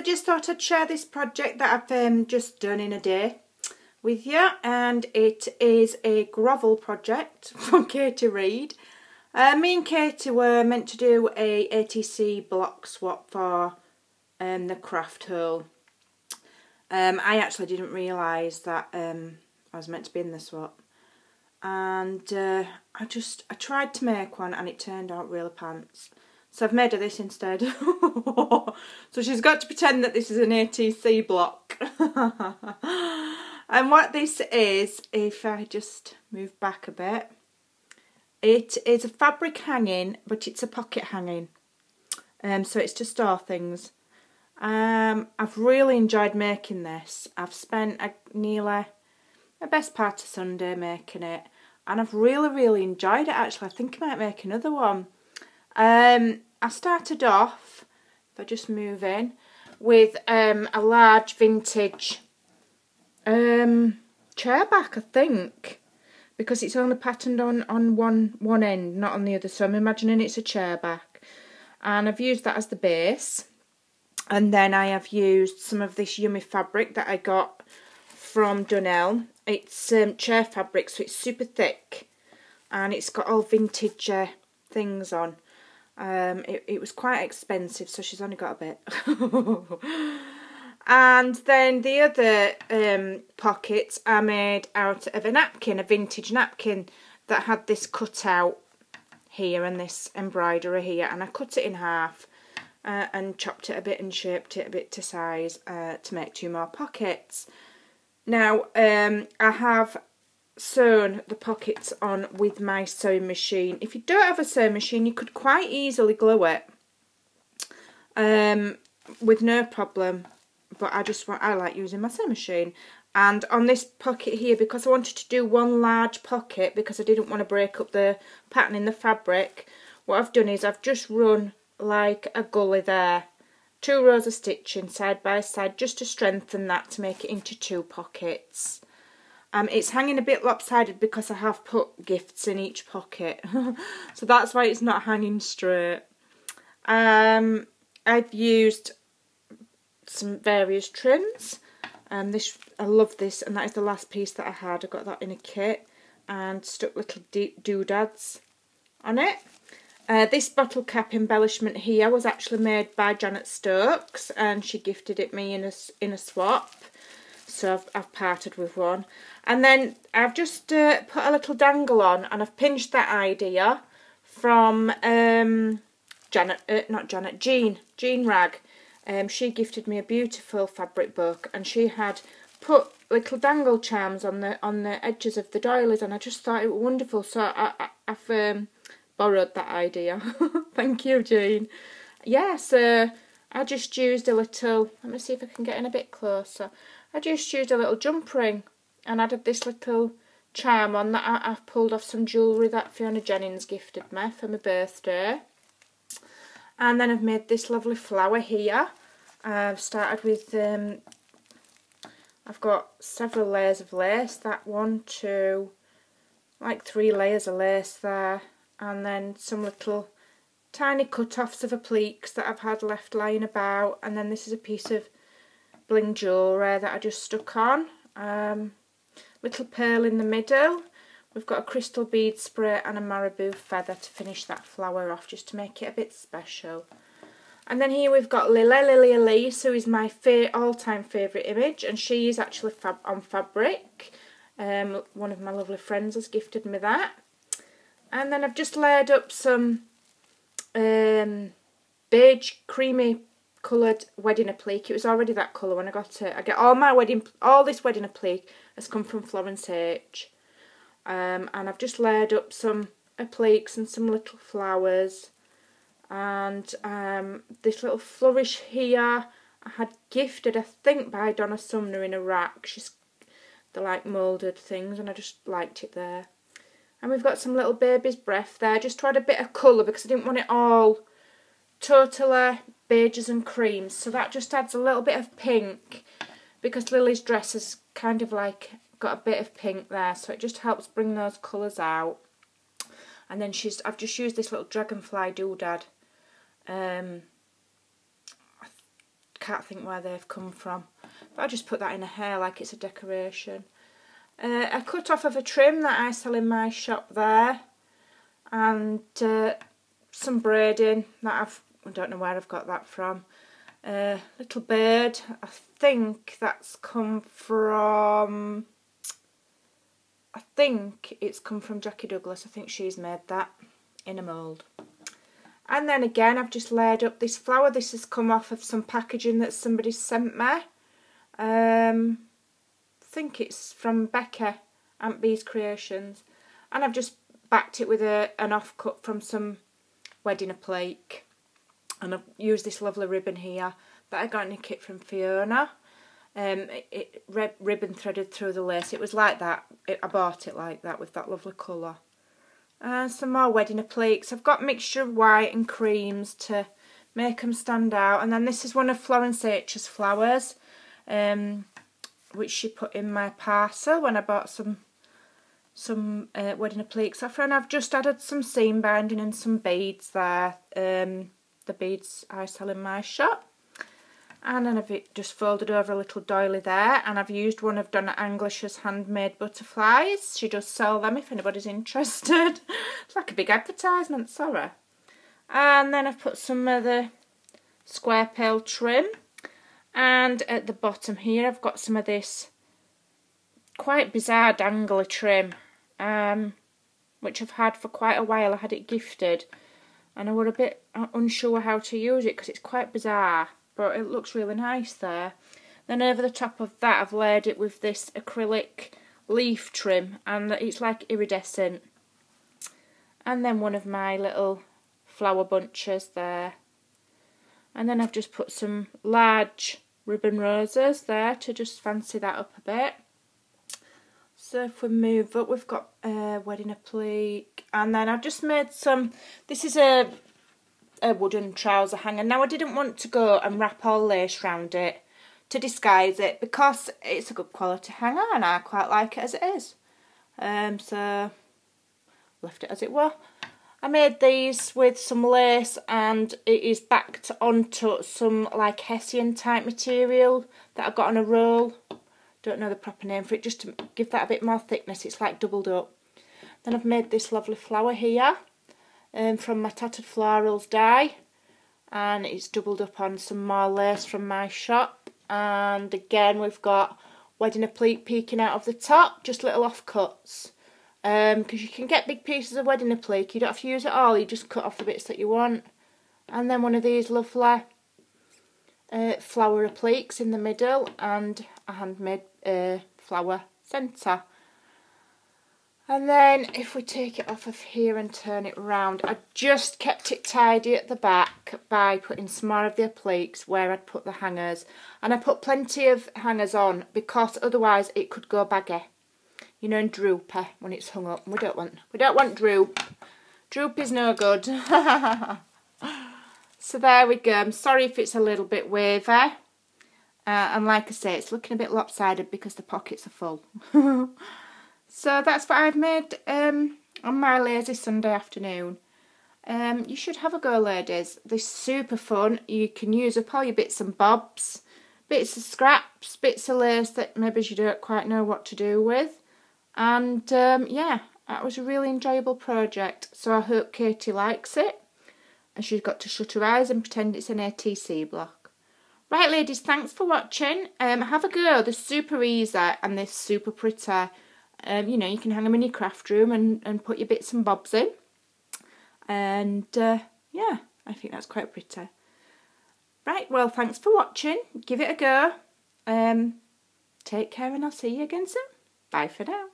I just thought I'd share this project that I've just done in a day with you, and it is a grovel project from Katie Reed. Me and Katie were meant to do a ATC block swap for the craft hole. I actually didn't realise that I was meant to be in the swap, and I tried to make one and it turned out really pants. So I've made her this instead. So she's got to pretend that this is an ATC block. And what this is, if I just move back a bit, it is a fabric hanging, but it's a pocket hanging. So it's to store things. I've really enjoyed making this. I've spent nearly the best part of Sunday making it, and I've really enjoyed it actually. I think I might make another one. I started off, if I just move in, with a large vintage chair back, I think, because it's only patterned on one end, not on the other, so I'm imagining it's a chair back. And I've used that as the base, and then I have used some of this yummy fabric that I got from Dunelm. It's chair fabric, so it's super thick, and it's got all vintage things on. It was quite expensive, so she's only got a bit. And then the other pockets are made out of a napkin, a vintage napkin that had this cut out here and this embroidery here, and I cut it in half and chopped it a bit and shaped it a bit to size to make 2 more pockets. Now I have sewn the pockets on with my sewing machine. If you don't have a sewing machine, you could quite easily glue it with no problem, but I like using my sewing machine. And on this pocket here, because I wanted to do one large pocket because I didn't want to break up the pattern in the fabric, what I've done is I've just run like a gully there, 2 rows of stitching side by side, just to strengthen that, to make it into 2 pockets. It's hanging a bit lopsided because I have put gifts in each pocket. So that's why it's not hanging straight. I've used some various trims. I love this, and that is the last piece that I had. I got that in a kit and stuck little doodads on it. This bottle cap embellishment here was actually made by Janet Stokes, and she gifted it me in a swap. So I've parted with one. And then I've just put a little dangle on, and I've pinched that idea from Jean Rag. She gifted me a beautiful fabric book, and she had put little dangle charms on the edges of the doilies, and I just thought it was wonderful. So I've borrowed that idea. Thank you, Jean. Yeah, so I just used a little, let me see if I can get in a bit closer. I just used a little jump ring and added this little charm on that I've pulled off some jewellery that Fiona Jennings gifted me for my birthday. And then I've made this lovely flower here. I've started with, I've got several layers of lace. That 1, 2, like 3 layers of lace there. And then some little tiny cut-offs of appliques that I've had left lying about. And then this is a piece of bling jewellery that I just stuck on. Little pearl in the middle. We've got a crystal bead spray and a marabou feather to finish that flower off, just to make it a bit special. And then here we've got Lily Elise, who is my all-time favourite image, and she is actually on fabric. One of my lovely friends has gifted me that. And then I've just layered up some beige creamy coloured wedding applique. It was already that colour when I got it. I get all this wedding applique has come from Florence H. And I've just layered up some appliques and some little flowers. And this little flourish here I had gifted, I think, by Donna Sumner in a rack. They're like moulded things, and I just liked it there. And we've got some little baby's breath there, just to add a bit of colour because I didn't want it all totally beiges and creams. So that just adds a little bit of pink, because Lily's dress has kind of like got a bit of pink there, so it just helps bring those colours out. And then I've just used this little dragonfly doodad. I can't think where they've come from. But I'll just put that in a hair like it's a decoration. A cut off of a trim that I sell in my shop there. And some braiding that I don't know where I've got that from. Little bird, I think that's come from, I think it's come from Jackie Douglas. I think she's made that in a mould. And then again, I've just layered up this flower. This has come off of some packaging that somebody sent me. I think it's from Becca, Aunt Bee's Creations. And I've just backed it with an offcut from some wedding applique. And I've used this lovely ribbon here that I got in a kit from Fiona. Ribbon threaded through the lace. It was like that. I bought it like that with that lovely colour. And some more wedding appliques. I've got a mixture of white and creams to make them stand out. And then this is one of Florence H's flowers, which she put in my parcel when I bought some wedding appliques off her. And I've just added some seam binding and some beads there. The beads I sell in my shop. And then I've just folded over a little doily there, and I've used one of Donna Anglish's handmade butterflies. She does sell them if anybody's interested. It's like a big advertisement, sorry. And then I've put some of the square pearl trim, and at the bottom here I've got some of this quite bizarre dangler trim, which I've had for quite a while. I had it gifted, and I was a bit unsure how to use it because it's quite bizarre. But it looks really nice there. Then over the top of that I've layered it with this acrylic leaf trim, and it's like iridescent. And then one of my little flower bunches there. And then I've just put some large ribbon roses there to just fancy that up a bit. So if we move up, we've got wedding applique, and then I've just made some, this is a wooden trouser hanger. Now I didn't want to go and wrap all lace around it to disguise it because it's a good quality hanger and I quite like it as it is. So left it as it were. I made these with some lace, and it is backed onto some like Hessian type material that I got on a roll. Don't know the proper name for it, just to give that a bit more thickness. It's like doubled up. Then I've made this lovely flower here. From my Tattered Florals die, and it's doubled up on some more lace from my shop. And again we've got wedding applique peeking out of the top, just little offcuts, because you can get big pieces of wedding applique, you don't have to use it all, you just cut off the bits that you want. And then one of these lovely flower appliques in the middle, and a handmade flower centre. And then if we take it off of here and turn it round, I just kept it tidy at the back by putting some more of the appliques where I'd put the hangers. And I put plenty of hangers on because otherwise it could go baggy, you know, and droopy when it's hung up. We don't want droop. Droop is no good. So there we go. I'm sorry if it's a little bit wavy. And like I say, it's looking a bit lopsided because the pockets are full. So that's what I've made on my lazy Sunday afternoon. You should have a go, ladies. They're super fun. You can use up all your bits and bobs, bits of scraps, bits of lace that maybe you don't quite know what to do with. And yeah, that was a really enjoyable project. So I hope Katie likes it. And she's got to shut her eyes and pretend it's an ATC block. Right, ladies, thanks for watching. Have a go. They're super easy and they're super pretty. You know, you can hang them in your craft room and put your bits and bobs in. And yeah, I think that's quite pretty. Right, well, thanks for watching. Give it a go. Take care, and I'll see you again soon. Bye for now.